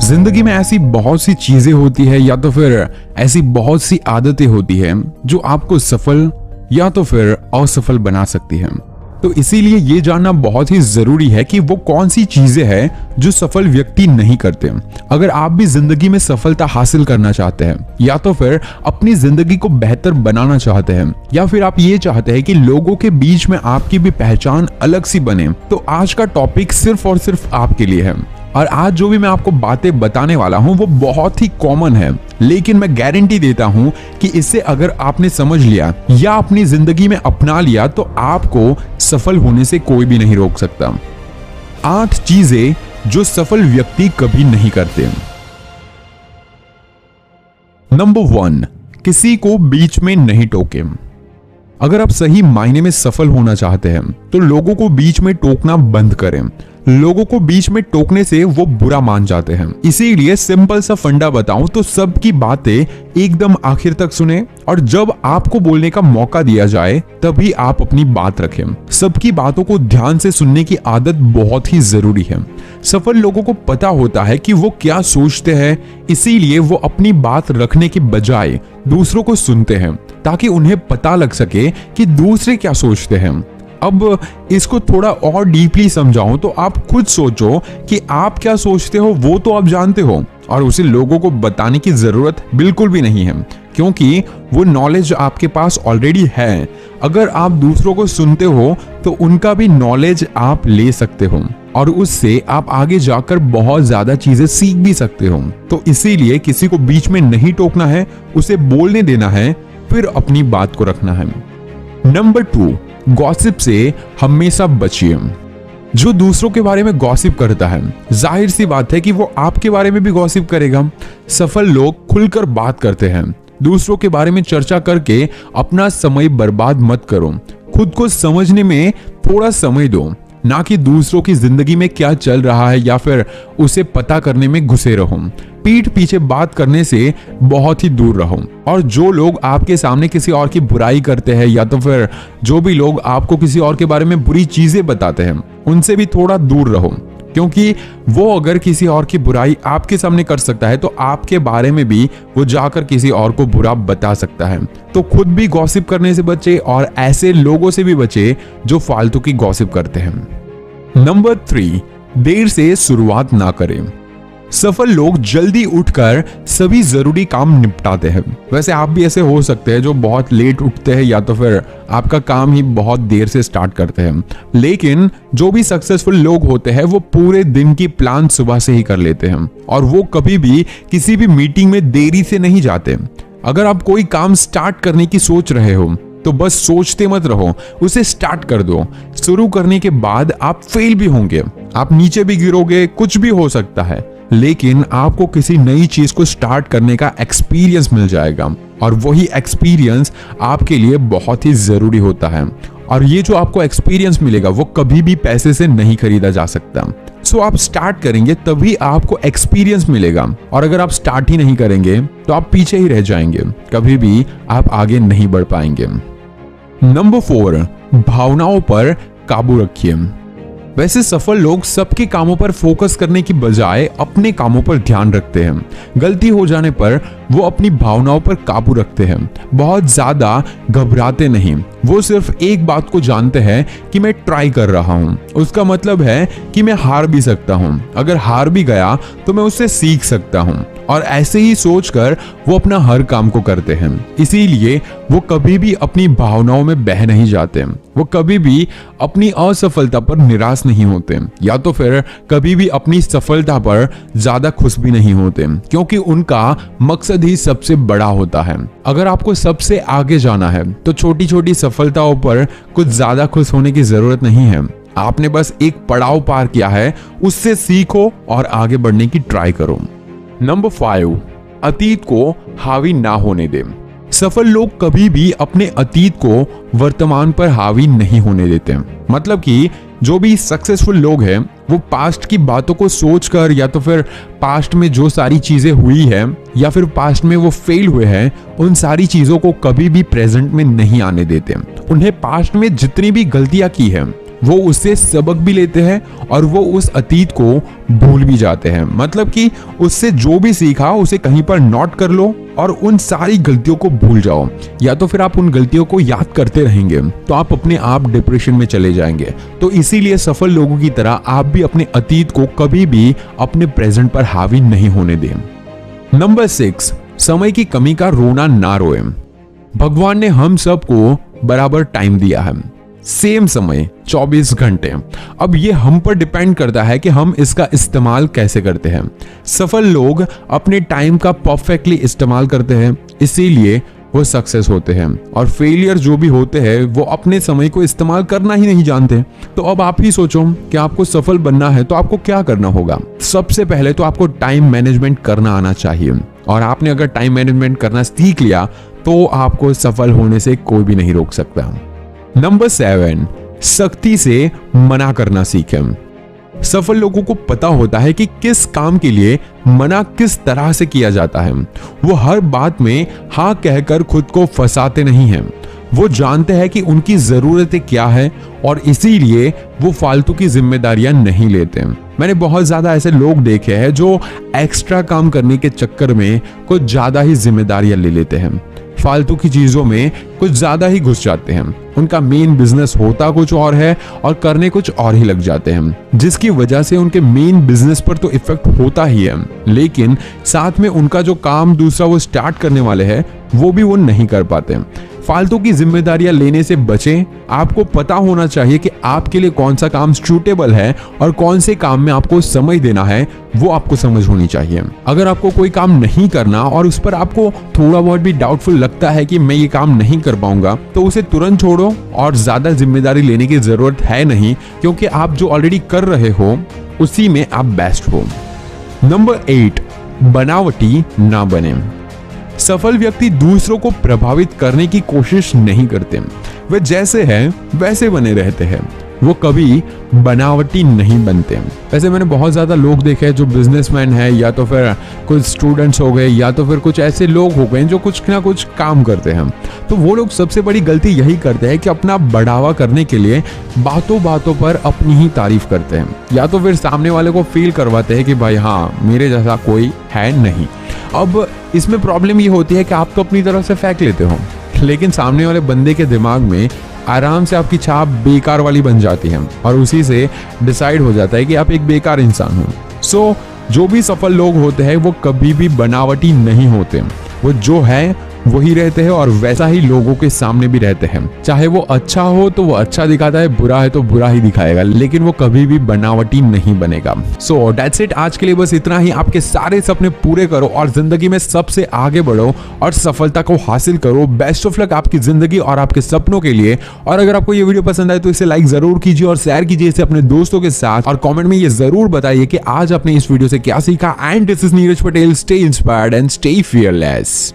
जिंदगी में ऐसी बहुत सी चीजें होती है या तो फिर ऐसी बहुत सी आदतें होती है जो आपको सफल या तो फिर असफल बना सकती है। तो इसीलिए ये जानना बहुत ही जरूरी है कि वो कौन सी चीजें हैं जो सफल व्यक्ति नहीं करते। अगर आप भी जिंदगी में सफलता हासिल करना चाहते हैं या तो फिर अपनी जिंदगी को बेहतर बनाना चाहते हैं या फिर आप ये चाहते हैं कि लोगों के बीच में आपकी भी पहचान अलग सी बने, तो आज का टॉपिक सिर्फ और सिर्फ आपके लिए है। और आज जो भी मैं आपको बातें बताने वाला हूं वो बहुत ही कॉमन है, लेकिन मैं गारंटी देता हूं कि इससे अगर आपने समझ लिया या अपनी जिंदगी में अपना लिया तो आपको सफल होने से कोई भी नहीं रोक सकता। 8 चीजें जो सफल व्यक्ति कभी नहीं करते। नंबर 1, किसी को बीच में नहीं टोके। अगर आप सही मायने में सफल होना चाहते हैं तो लोगों को बीच में टोकना बंद करें। लोगों को बीच में टोकने से वो बुरा मान जाते हैं। इसीलिए सिंपल सा फंडा बताऊं तो सबकी बातें एकदम आखिर तक सुने और जब आपको बोलने का मौका दिया जाए तभी आप अपनी बात रखें। सबकी बातों को ध्यान से सुनने की आदत बहुत ही जरूरी है। सफल लोगों को पता होता है कि वो क्या सोचते हैं, इसीलिए वो अपनी बात रखने के बजाय दूसरों को सुनते हैं ताकि उन्हें पता लग सके कि दूसरे क्या सोचते हैं। अब इसको थोड़ा और डीपली समझाऊं तो आप खुद सोचो कि आप क्या सोचते हो वो तो आप जानते हो और उसे लोगों को बताने की जरूरत बिल्कुल भी नहीं है, क्योंकि वो नॉलेज आपके पास ऑलरेडी है। अगर आप दूसरों को सुनते हो तो उनका भी नॉलेज आप ले सकते हो और उससे आप आगे जाकर बहुत ज्यादा चीजें सीख भी सकते हो। तो इसीलिए किसी को बीच में नहीं टोकना है, उसे बोलने देना है, फिर अपनी बात को रखना है। नंबर 2, गॉसिप से हमेशा बचिए। जो दूसरों के बारे में गॉसिप करता है, जाहिर सी बात है कि वो आपके बारे में भी गॉसिप करेगा। सफल लोग खुलकर बात करते हैं। दूसरों के बारे में चर्चा करके अपना समय बर्बाद मत करो। खुद को समझने में थोड़ा समय दो, ना कि दूसरों की जिंदगी में क्या चल रहा है या फिर उसे पता करने में घुसे रहो। पीठ पीछे बात करने से बहुत ही दूर रहो। और जो लोग आपके सामने किसी और की बुराई करते हैं या तो फिर जो भी लोग आपको किसी और के बारे में बुरी चीजें बताते हैं, उनसे भी थोड़ा दूर रहो, क्योंकि वो अगर किसी और की बुराई आपके सामने कर सकता है तो आपके बारे में भी वो जाकर किसी और को बुरा बता सकता है। तो खुद भी गॉसिप करने से बचे और ऐसे लोगों से भी बचे जो फालतू की गॉसिप करते हैं। नंबर 3, देर से शुरुआत ना करें। सफल लोग जल्दी उठकर सभी जरूरी काम निपटाते हैं। वैसे आप भी ऐसे हो सकते हैं जो बहुत लेट उठते हैं या तो फिर आपका काम ही बहुत देर से स्टार्ट करते हैं, लेकिन जो भी सक्सेसफुल लोग होते हैं वो पूरे दिन की प्लान सुबह से ही कर लेते हैं और वो कभी भी किसी भी मीटिंग में देरी से नहीं जाते। अगर आप कोई काम स्टार्ट करने की सोच रहे हो तो बस सोचते मत रहो, उसे स्टार्ट कर दो। शुरू करने के बाद आप फेल भी होंगे, आप नीचे भी गिरोगे, कुछ भी हो सकता है, लेकिन आपको किसी नई चीज को स्टार्ट करने का एक्सपीरियंस मिल जाएगा और वही एक्सपीरियंस आपके लिए बहुत ही जरूरी होता है। और ये जो आपको एक्सपीरियंस मिलेगा वो कभी भी पैसे से नहीं खरीदा जा सकता। सो आप स्टार्ट करेंगे तभी आपको एक्सपीरियंस मिलेगा और अगर आप स्टार्ट ही नहीं करेंगे तो आप पीछे ही रह जाएंगे, कभी भी आप आगे नहीं बढ़ पाएंगे। नंबर 4, भावनाओं पर काबू रखिए। वैसे सफल लोग सबके कामों पर फोकस करने की बजाय अपने कामों पर ध्यान रखते हैं। गलती हो जाने पर वो अपनी भावनाओं पर काबू रखते हैं, बहुत ज्यादा घबराते नहीं। वो सिर्फ एक बात को जानते हैं कि मैं ट्राई कर रहा हूं, उसका मतलब है कि मैं हार भी सकता हूं। अगर हार भी गया तो मैं उससे सीख सकता हूं और ऐसे ही सोचकर वो अपना हर काम को करते हैं। इसीलिए वो कभी भी अपनी भावनाओं में बह नहीं जाते। वो कभी भी अपनी असफलता पर निराश नहीं होते या तो फिर कभी भी अपनी सफलता पर ज्यादा खुश भी नहीं होते, क्योंकि उनका मकसद ही सबसे बड़ा होता है। अगर आपको सबसे आगे जाना है तो छोटी छोटी सफलताओं पर कुछ ज्यादा खुश होने की जरूरत नहीं है। आपने बस एक पड़ाव पार किया है, उससे सीखो और आगे बढ़ने की ट्राई करो। नंबर 5, अतीत को हावी ना होने दें। सफल लोग कभी भी अपने अतीत को वर्तमान पर हावी नहीं होने देते। मतलब कि जो भी सक्सेसफुल लोग हैं वो पास्ट की बातों को सोचकर या तो फिर पास्ट में जो सारी चीजें हुई है या फिर पास्ट में वो फेल हुए हैं, उन सारी चीजों को कभी भी प्रेजेंट में नहीं आने देते। उन्हें पास्ट में जितनी भी गलतियां की है वो उससे सबक भी लेते हैं और वो उस अतीत को भूल भी जाते हैं। मतलब कि उससे जो भी सीखा उसे कहीं पर नोट कर लो और उन सारी गलतियों को भूल जाओ, या तो फिर आप उन गलतियों को याद करते रहेंगे तो आप अपने आप डिप्रेशन में चले जाएंगे। तो इसीलिए सफल लोगों की तरह आप भी अपने अतीत को कभी भी अपने प्रेजेंट पर हावी नहीं होने दें। नंबर 6, समय की कमी का रोना ना रोए। भगवान ने हम सबको बराबर टाइम दिया है, सेम समय 24 घंटे। अब ये हम पर डिपेंड करता है कि हम इसका इस्तेमाल कैसे करते हैं। सफल लोग अपने टाइम का परफेक्टली इस्तेमाल करते हैं, इसीलिए वो सक्सेस होते हैं। और फेलियर जो भी होते हैं वो अपने समय को इस्तेमाल करना ही नहीं जानते। तो अब आप ही सोचो कि आपको सफल बनना है तो आपको क्या करना होगा। सबसे पहले तो आपको टाइम मैनेजमेंट करना आना चाहिए, और आपने अगर टाइम मैनेजमेंट करना सीख लिया तो आपको सफल होने से कोई भी नहीं रोक सकता। नंबर 7, सख्ती से मना करना सीखें। सफल लोगों को पता होता है कि किस काम के लिए मना किस तरह से किया जाता है। वो हर बात में हाँ कहकर खुद को फंसाते नहीं हैं। वो जानते हैं कि उनकी जरूरतें क्या है और इसीलिए वो फालतू की जिम्मेदारियां नहीं लेते। मैंने बहुत ज्यादा ऐसे लोग देखे हैं जो एक्स्ट्रा काम करने के चक्कर में कुछ ज्यादा ही जिम्मेदारियां ले लेते हैं, फालतू की चीजों में कुछ ज्यादा ही घुस जाते हैं। उनका मेन बिजनेस होता कुछ और है और करने कुछ और ही लग जाते हैं, जिसकी वजह से उनके मेन बिजनेस पर तो इफेक्ट होता ही है, लेकिन साथ में उनका जो काम दूसरा वो स्टार्ट करने वाले हैं वो भी वो नहीं कर पाते। फालतू की जिम्मेदारियां लेने से बचें। आपको पता होना चाहिए कि आपके लिए कौन सा काम सूटेबल है और कौन से काम में आपको समय देना है, वो आपको समझ होनी चाहिए। अगर आपको कोई काम नहीं करना और उस पर आपको थोड़ा बहुत भी डाउटफुल लगता है कि मैं ये काम नहीं कर पाऊंगा, तो उसे तुरंत छोड़ो और ज्यादा जिम्मेदारी लेने की जरूरत है नहीं, क्योंकि आप जो ऑलरेडी कर रहे हो उसी में आप बेस्ट हो। नंबर 8, बनावटी ना बने। सफल व्यक्ति दूसरों को प्रभावित करने की कोशिश नहीं करते, वे जैसे हैं वैसे बने रहते हैं। वो कभी बनावटी नहीं बनते। वैसे मैंने बहुत ज्यादा लोग देखे हैं जो बिजनेसमैन है, या तो फिर कुछ स्टूडेंट्स हो गए, या तो फिर कुछ ऐसे लोग हो गए जो कुछ ना कुछ काम करते हैं। तो वो लोग सबसे बड़ी गलती यही करते हैं कि अपना बढ़ावा करने के लिए बातों बातों पर अपनी ही तारीफ करते हैं, या तो फिर सामने वाले को फील करवाते हैं कि भाई हाँ मेरे जैसा कोई है नहीं। अब इसमें प्रॉब्लम ये होती है कि आप तो अपनी तरफ से फेंक लेते हो, लेकिन सामने वाले बंदे के दिमाग में आराम से आपकी छाप बेकार वाली बन जाती है और उसी से डिसाइड हो जाता है कि आप एक बेकार इंसान हो। सो जो भी सफल लोग होते हैं वो कभी भी बनावटी नहीं होते। वो जो है वही रहते हैं और वैसा ही लोगों के सामने भी रहते हैं। चाहे वो अच्छा हो तो वो अच्छा दिखाता है, बुरा है तो बुरा ही दिखाएगा, लेकिन वो कभी भी बनावटी नहीं बनेगा। सो दैट्स इट, आज के लिए बस इतना ही। आपके सारे सपने पूरे करो और जिंदगी में सबसे आगे बढ़ो और सफलता को हासिल करो। बेस्ट ऑफ लक आपकी जिंदगी और आपके सपनों के लिए। और अगर आपको ये वीडियो पसंद आए तो इसे लाइक जरूर कीजिए और शेयर कीजिए इसे अपने दोस्तों के साथ, और कमेंट में ये जरूर बताइए कि आज आपने इस वीडियो से क्या सीखा। And this is Neeraj Patel. Stay inspired and stay fearless.